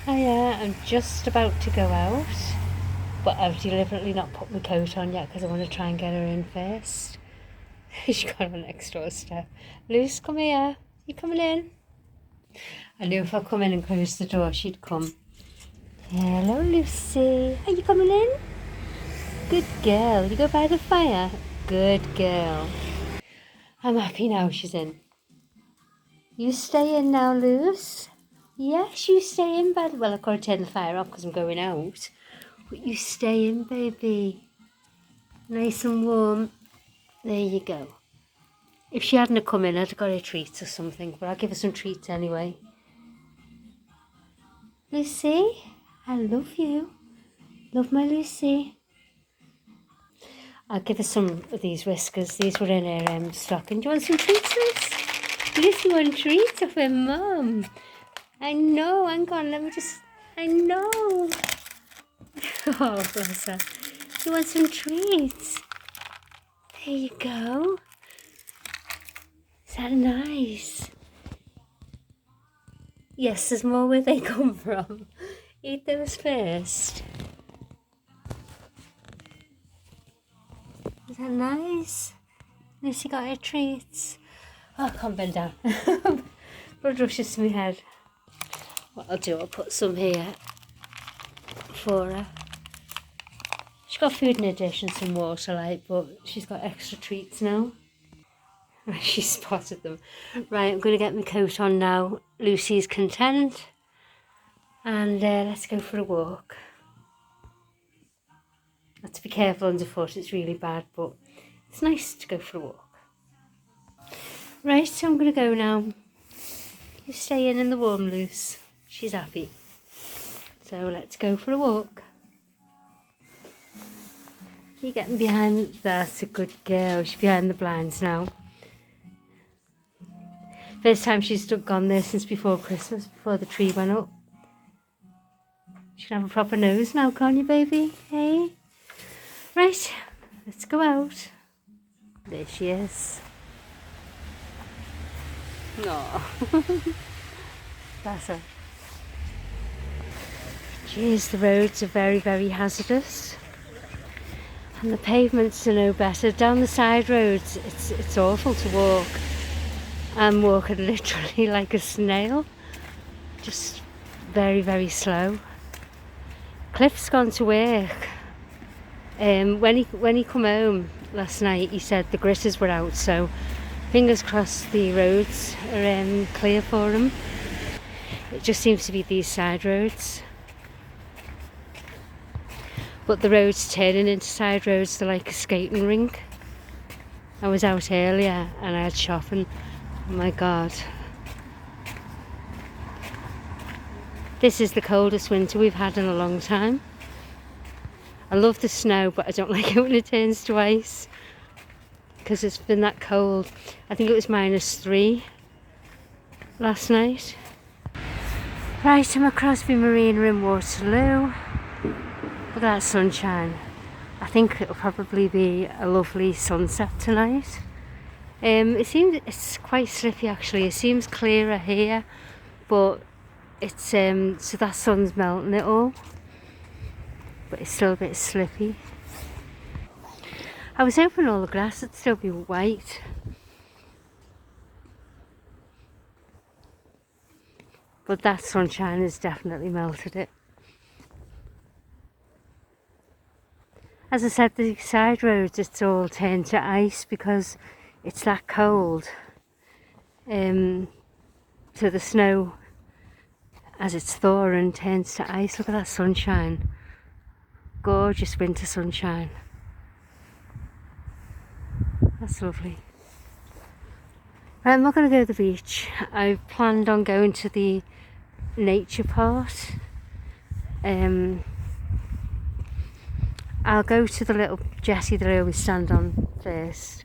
Hiya, I'm just about to go out, but I've deliberately not put my coat on yet because I want to try and get her in first. She got on next door step. Luce, come here. You coming in? I knew if I come in and close the door, she'd come. Hello, Lucy. Are you coming in? Good girl. You go by the fire? Good girl. I'm happy now she's in. You stay in now, Luce. Yes, you stay in, bed. Well, I've got to turn the fire off because I'm going out. But you stay in, baby. Nice and warm. There you go. If she hadn't come in, I'd have got her treats or something, but I'll give her some treats anyway. Lucy, I love you. Love my Lucy. I'll give her some of these whiskers. These were in her stocking. Do you want some treats, Lucy? Lucy want treats of her mum. I know, hang on, let me just... I know. Oh, bless her. You want some treats? There you go. Is that nice? Yes, there's more where they come from. Eat those first. Is that nice? Lucy got her treats. Oh, I can't bend down. Blood rushes to my head. What I'll do, I'll put some here for her. She's got food in addition, some water like, but she's got extra treats now. She spotted them. Right, I'm going to get my coat on now. Lucy's content. And let's go for a walk. Have to be careful underfoot, it's really bad, but it's nice to go for a walk. Right, so I'm going to go now. You stay in the warm, Luce. She's happy. So let's go for a walk. You're getting behind. That's a good girl. She's behind the blinds now. First time she's gone there since before Christmas, before the tree went up. She can have a proper nose now, can't you, baby? Hey? Right, let's go out. There she is. Aww. That's her. Jeez, the roads are very, very hazardous. And the pavements are no better. Down the side roads, it's awful to walk. I'm walking literally like a snail. Just very, very slow. Cliff's gone to work. When he come home last night, he said the gritters were out, so fingers crossed the roads are clear for him. It just seems to be these side roads. But the roads turning into side roads, they're like a skating rink. I was out earlier and I had shopping. Oh my God. This is the coldest winter we've had in a long time. I love the snow, but I don't like it when it turns to ice because it's been that cold. I think it was -3 last night. Right, I'm at Crosby Marina in Waterloo. Look at that sunshine. I think it'll probably be a lovely sunset tonight. It seems it's quite slippy actually. It seems clearer here, but it's so that sun's melting it all. But it's still a bit slippy. I was hoping all the grass would still be white. But that sunshine has definitely melted it. As I said, the side roads, it's all turned to ice because it's that cold. So the snow, as it's thawing, turns to ice. Look at that sunshine. Gorgeous winter sunshine. That's lovely. Right, I'm not going to go to the beach. I've planned on going to the nature part. I'll go to the little jetty that I always stand on first,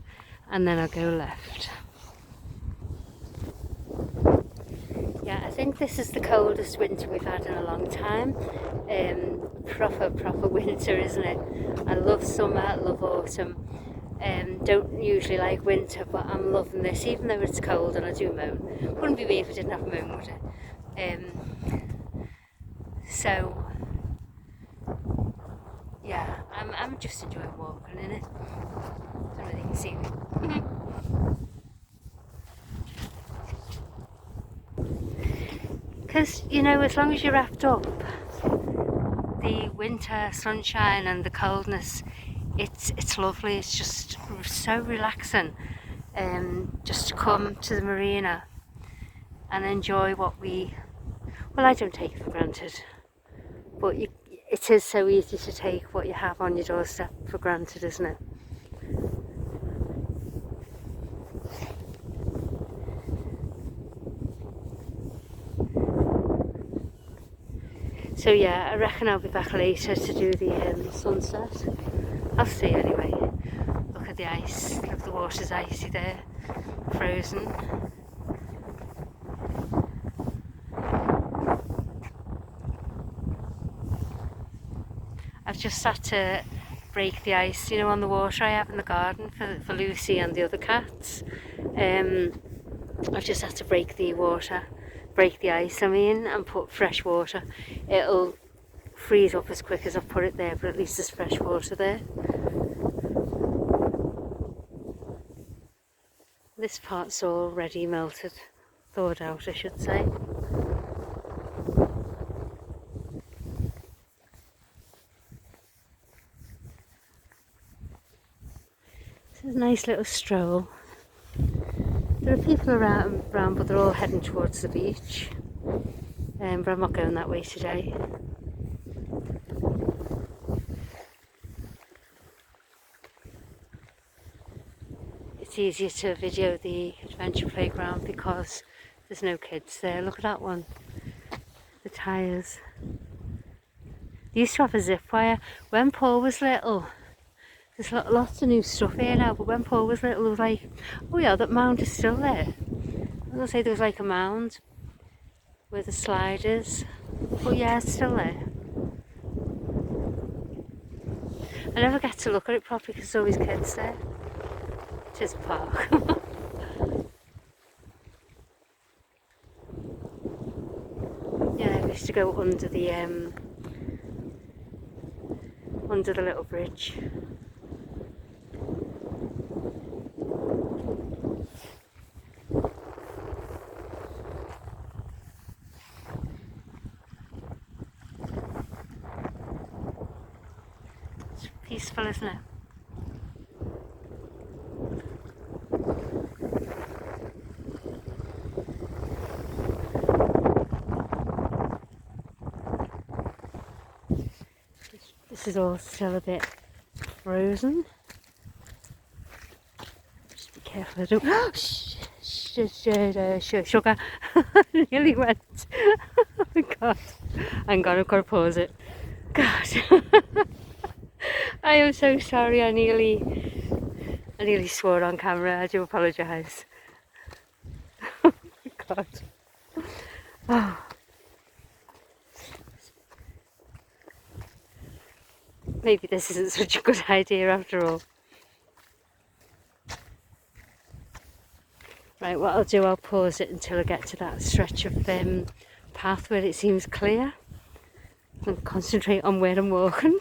and then I'll go left. Yeah, I think this is the coldest winter we've had in a long time. Proper winter, isn't it? I love summer, I love autumn. Don't usually like winter, but I'm loving this, even though it's cold and I do moan. Wouldn't be me if I didn't have a moan, would it? So yeah, I'm just enjoying walking in it. Don't know if you can see me. Because, you know, as long as you're wrapped up, the winter sunshine and the coldness, it's lovely. It's just so relaxing. Just to come to the marina and enjoy what well, I don't take it for granted, but it is so easy to take what you have on your doorstep for granted, isn't it? So yeah, I reckon I'll be back later to do the sunset. I'll see anyway. Look at the ice. Look, the water's icy there, frozen. I've just had to break the ice, you know, on the water I have in the garden for Lucy and the other cats. I've just had to break the ice, and put fresh water. It'll freeze up as quick as I've put it there, but at least there's fresh water there. This part's already melted, thawed out I should say. This is a nice little stroll. There are people around, but they're all heading towards the beach. But I'm not going that way today. It's easier to video the adventure playground because there's no kids there. Look at that one. The tyres. They used to have a zip wire. When Paul was little, there's lots of new stuff here now, but when Paul was little, it was like, oh yeah, that mound is still there. I'm going to say there was like a mound where the slide is. But yeah, it's still there. I never get to look at it properly because there's always kids there. It is a park. Yeah, we used to go under the little bridge. It's peaceful, isn't it? This is all still a bit frozen. Just be careful I don't... sugar. Nearly went. Oh my god. Hang on, I've got to pause it. God. I am so sorry, I nearly swore on camera. I do apologise. Oh my god. Oh. Maybe this isn't such a good idea after all. Right, what I'll do, I'll pause it until I get to that stretch of path where it seems clear and concentrate on where I'm walking.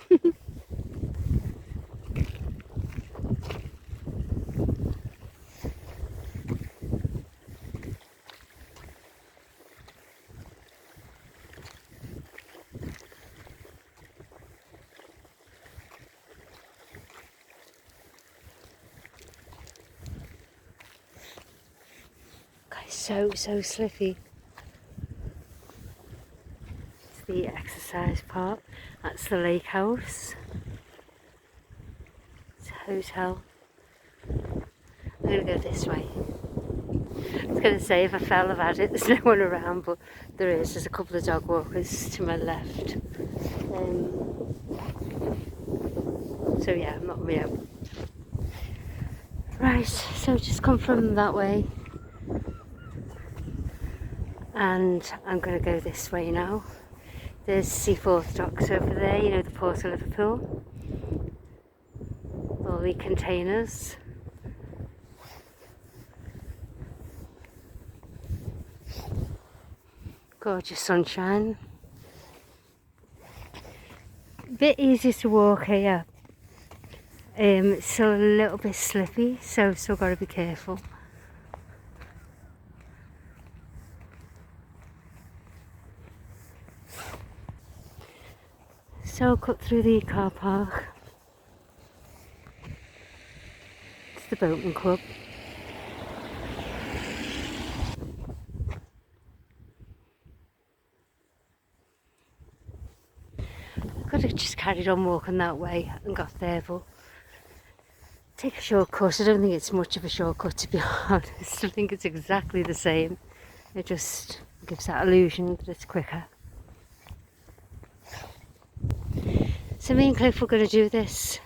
So slippy. It's the exercise part. That's the lake house. It's a hotel. I'm going to go this way. I was going to say if I fell I've had it, there's no one around, but there is. There's a couple of dog walkers to my left. So yeah, I'm not on my own. Right, so just come from that way. And I'm going to go this way now. There's Seaforth docks over there, you know, the port of Liverpool. All the containers. Gorgeous sunshine. bit easier to walk here. It's still a little bit slippy, so still got to be careful. So I'll cut through the car park. It's the boating club. I could have just carried on walking that way and got there, but take a shortcut. I don't think it's much of a shortcut, to be honest. I think it's exactly the same. It just gives that illusion that it's quicker. So me and Cliff were going to do this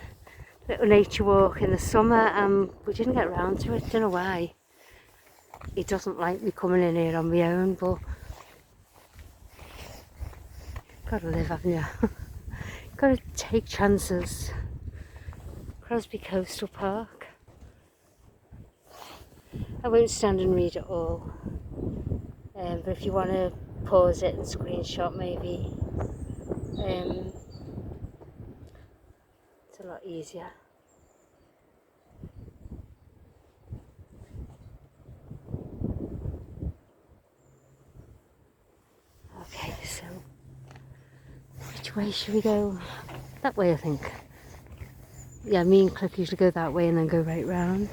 little nature walk in the summer, and we didn't get around to it. Don't know why. He doesn't like me coming in here on my own, but gotta live, haven't you? Gotta take chances. Crosby Coastal Park. I won't stand and read it all, but if you want to pause it and screenshot, maybe it's a lot easier. Okay, so which way should we go? That way, I think. Yeah, me and Cliff usually go that way and then go right round.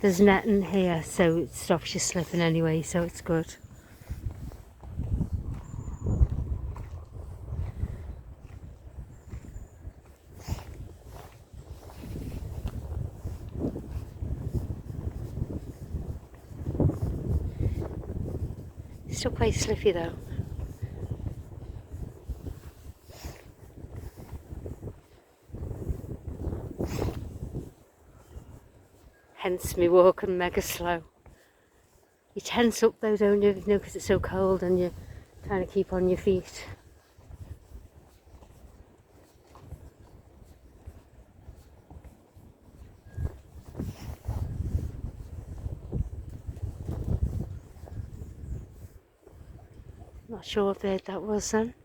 There's netting here, so it stops you slipping anyway, so it's good. It's still quite slippy though. Hence me walking mega slow. You tense up though, don't you? You know, because it's so cold and you kind of keep on your feet. Not sure what bird that was then.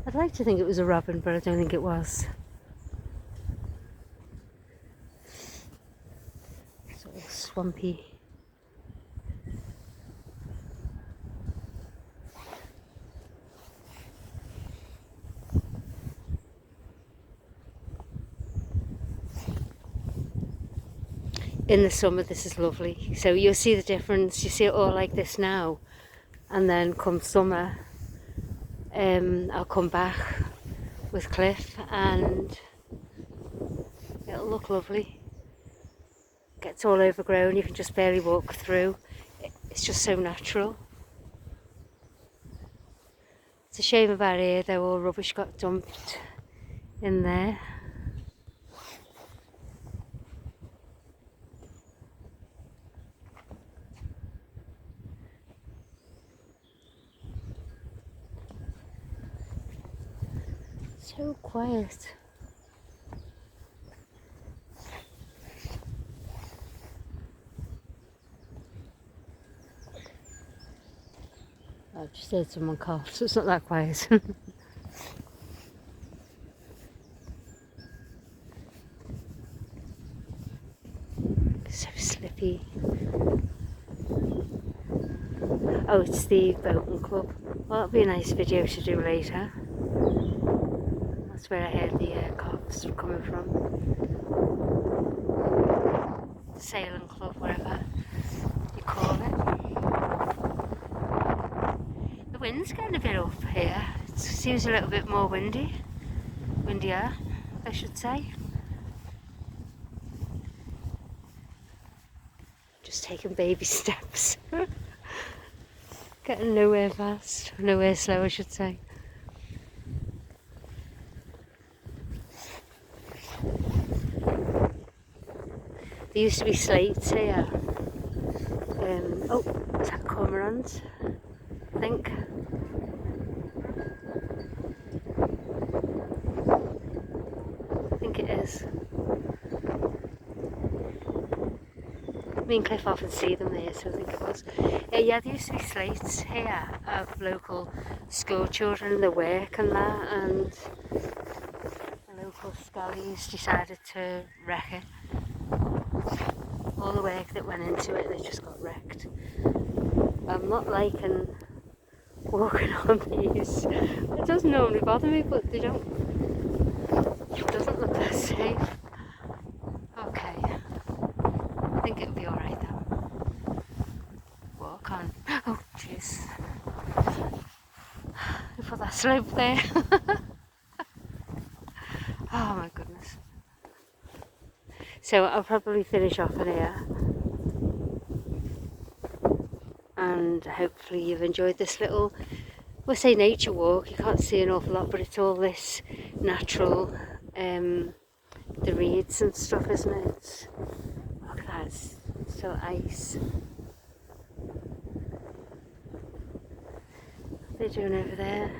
I'd like to think it was a robin, but I don't think it was. Sort of swampy. In the summer this is lovely, so you'll see the difference. You see it all like this now, and then come summer I'll come back with Cliff and it'll look lovely. Gets all overgrown, you can just barely walk through. It's just so natural. It's a shame about here though, all rubbish got dumped in there. So quiet. I've just heard someone cough, so it's not that quiet. So slippy. Oh, it's the boating club. Well, that'll be a nice video to do later. That's where I heard the coughs coming from. Sailing club, whatever you call it. The wind's getting a bit up here. It seems a little bit more windier, I should say. Just taking baby steps. Getting nowhere fast, nowhere slow, I should say. There used to be slates here. Oh, is that cormorant? I think. I think it is. Me and Cliff often see them there, so I think it was. Yeah, there used to be slates here of local school children, their work and that, and the local scallies decided to wreck it. All the work that went into it, they just got wrecked. I'm not liking walking on these. It doesn't normally bother me, but they don't. It doesn't look that safe. Okay, I think it'll be alright though. Walk on. Oh, jeez. Look at that slope there. Oh my goodness. So I'll probably finish off in here. And hopefully you've enjoyed this little, we'll say nature walk. You can't see an awful lot, but it's all this natural, the reeds and stuff, isn't it? Look at that, it's still ice. What are they doing over there?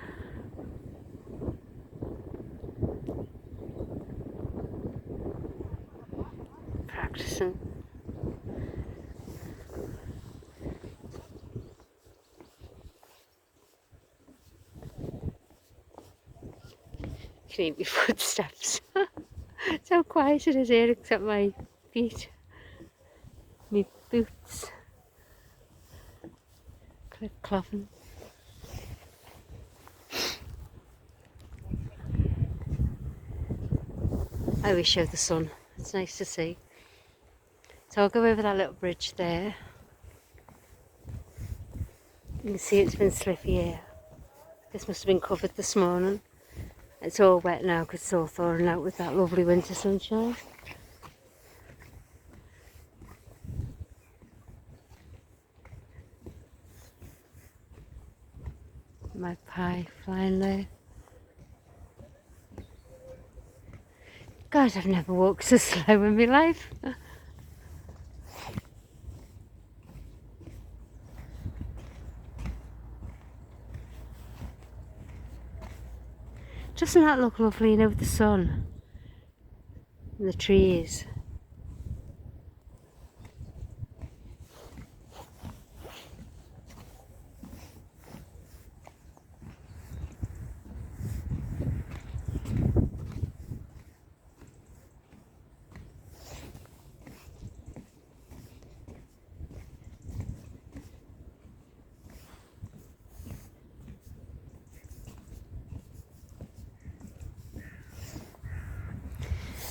Practicing. You can hear my footsteps. It's how quiet it is here except my feet. My boots. Clip clopping. I always show the sun. It's nice to see. So I'll go over that little bridge there. You can see it's been slippy here. This must have been covered this morning. It's all wet now because it's all thawing out with that lovely winter sunshine. Magpie flying there. God, I've never walked so slow in my life. Doesn't that look lovely, you know, with the sun and the trees?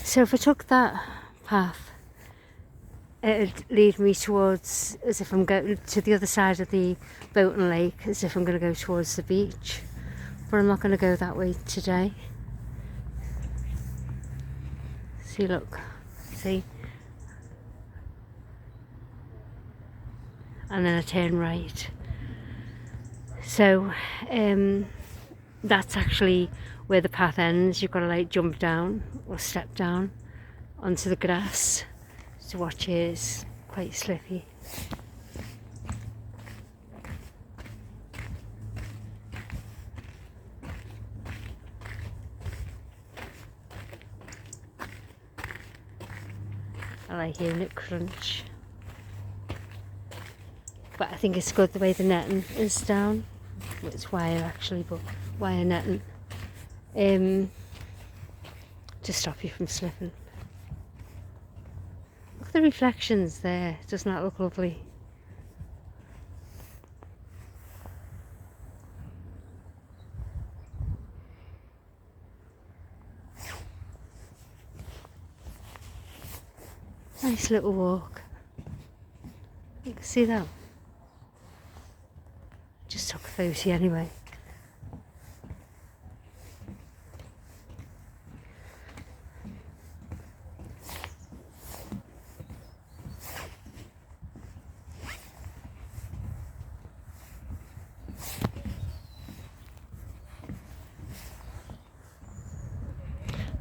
So if I took that path, it'd lead me towards, as if I'm going to the other side of the boat and lake, as if I'm going to go towards the beach. But I'm not going to go that way today. See, look, see? And then I turn right. So that's actually where the path ends. You've got to like jump down or step down onto the grass to watch it. It's quite slippy. I like hearing it crunch. But I think it's good the way the netting is down. It's wire actually, but wire netting. To stop you from slipping. Look at the reflections there. Doesn't that look lovely? Nice little walk. You can see that. Just took a photo anyway.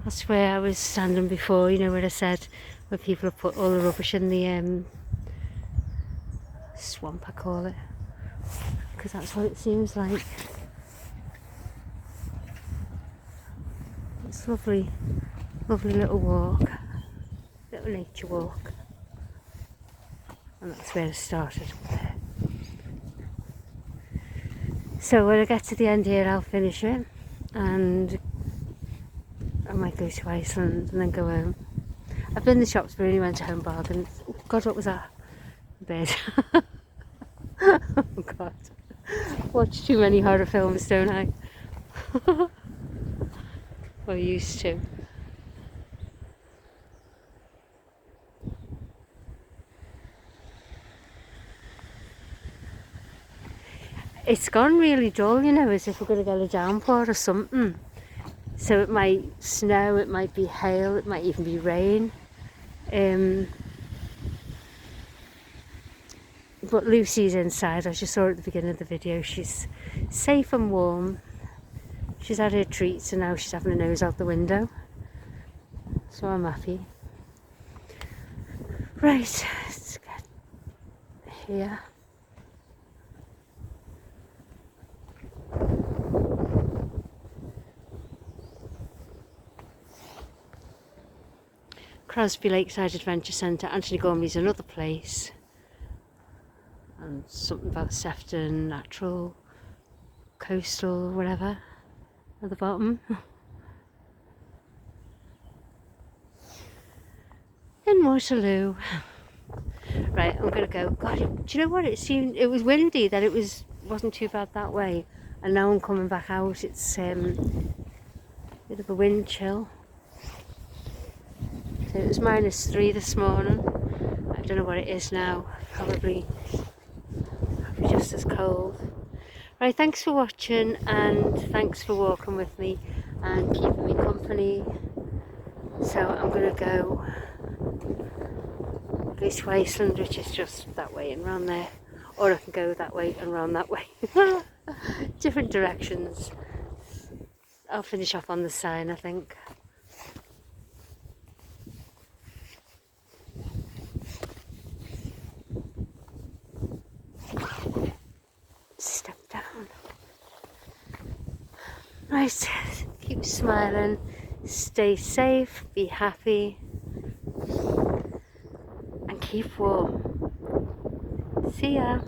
That's where I was standing before, you know, where I said where people have put all the rubbish in the swamp, I call it, because that's what it seems like. It's lovely, lovely little walk, little nature walk. and that's where it started up there. So when I get to the end here, I'll finish it, and I might go to Iceland and then go home. I've been in the shops, but I only went to Home Bargains. Oh God, what was that? A bird. Oh God. Watch too many horror films, don't I? Or used to. It's gone really dull, you know, as if we're going to get a downpour or something. So it might snow, it might be hail, it might even be rain. But Lucy's inside, as you saw at the beginning of the video. She's safe and warm. She's had her treats and now she's having a nose out the window. So I'm happy. Right, let's get here. Crosby Lakeside Adventure Centre. Anthony Gormley's another place. And something about Sefton, natural, coastal, whatever, at the bottom. In Waterloo. Right, I'm gonna go. God, do you know what? It was windy, that wasn't too bad that way, and now I'm coming back out. It's a bit of a wind chill. So it was -3 this morning. I don't know what it is now. Probably just as cold. Right, thanks for watching, and thanks for walking with me and keeping me company. So I'm gonna go to Iceland, which is just that way and round there, or I can go that way and round that way. Different directions. I'll finish off on the sign, I think. Step down. Right, keep smiling, stay safe, be happy, and keep warm. See ya.